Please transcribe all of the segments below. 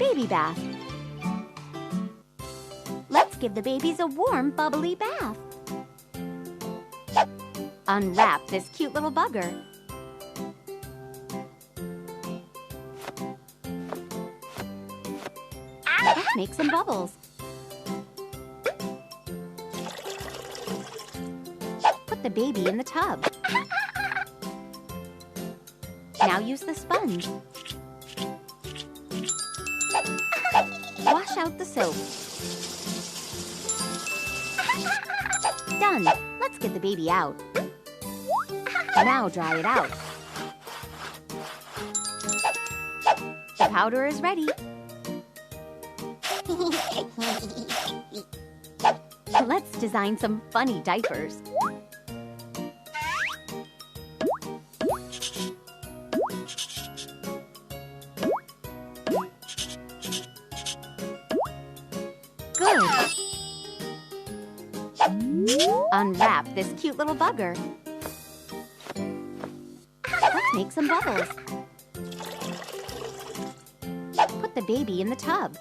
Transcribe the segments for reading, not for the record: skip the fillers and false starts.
baby bath. Let's give the babies a warm, bubbly bath. Unwrap this cute little bugger. Let's make some bubbles. Put the baby in the tub. Now use the sponge. Wash out the soap. Done. Let's get the baby out. Now dry it out. The powder is ready. Let's design some funny diapers. Good. Unwrap this cute little bugger. Let's make some bubbles. Put the baby in the tub.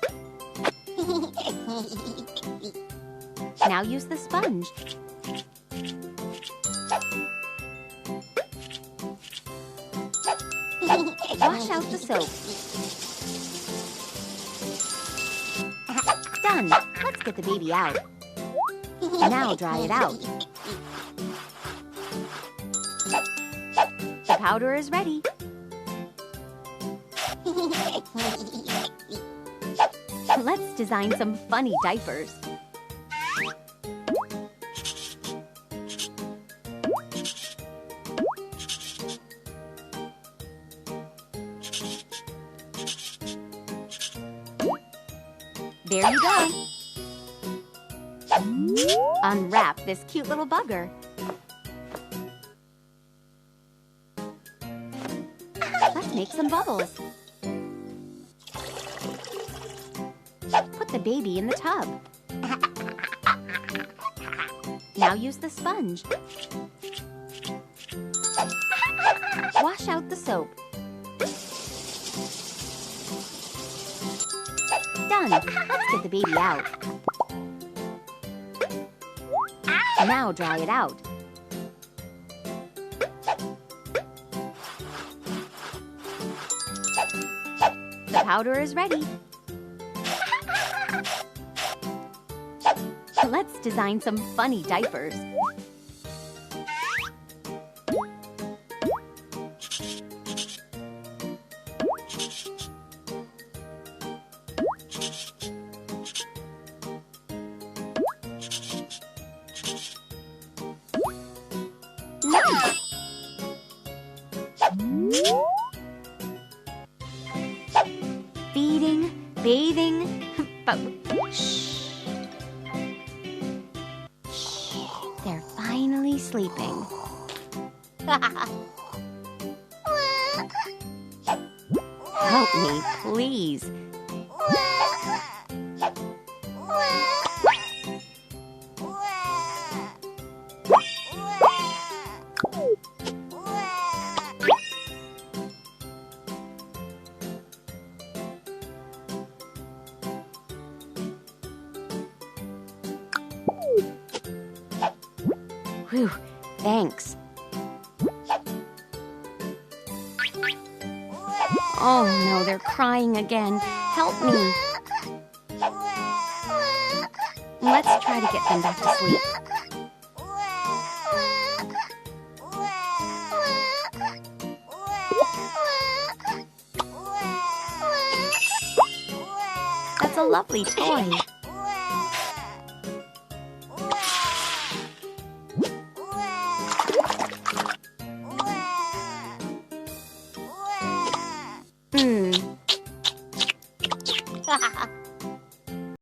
Now use the sponge. Wash out the soap. Done. Let's get the baby out. Now dry it out. The powder is ready. Let's design some funny diapers. There you go. Unwrap this cute little bugger. Let's make some bubbles. Put the baby in the tub. Now use the sponge. Wash out the soap. Done. Let's get the baby out. Now dry it out. The powder is ready. Let's design some funny diapers. Nice! Feeding, bathing, but shh. Shh. They're finally sleeping. Help me, please. Whew, thanks. Oh no, they're crying again. Help me. Let's try to get them back to sleep. That's a lovely toy.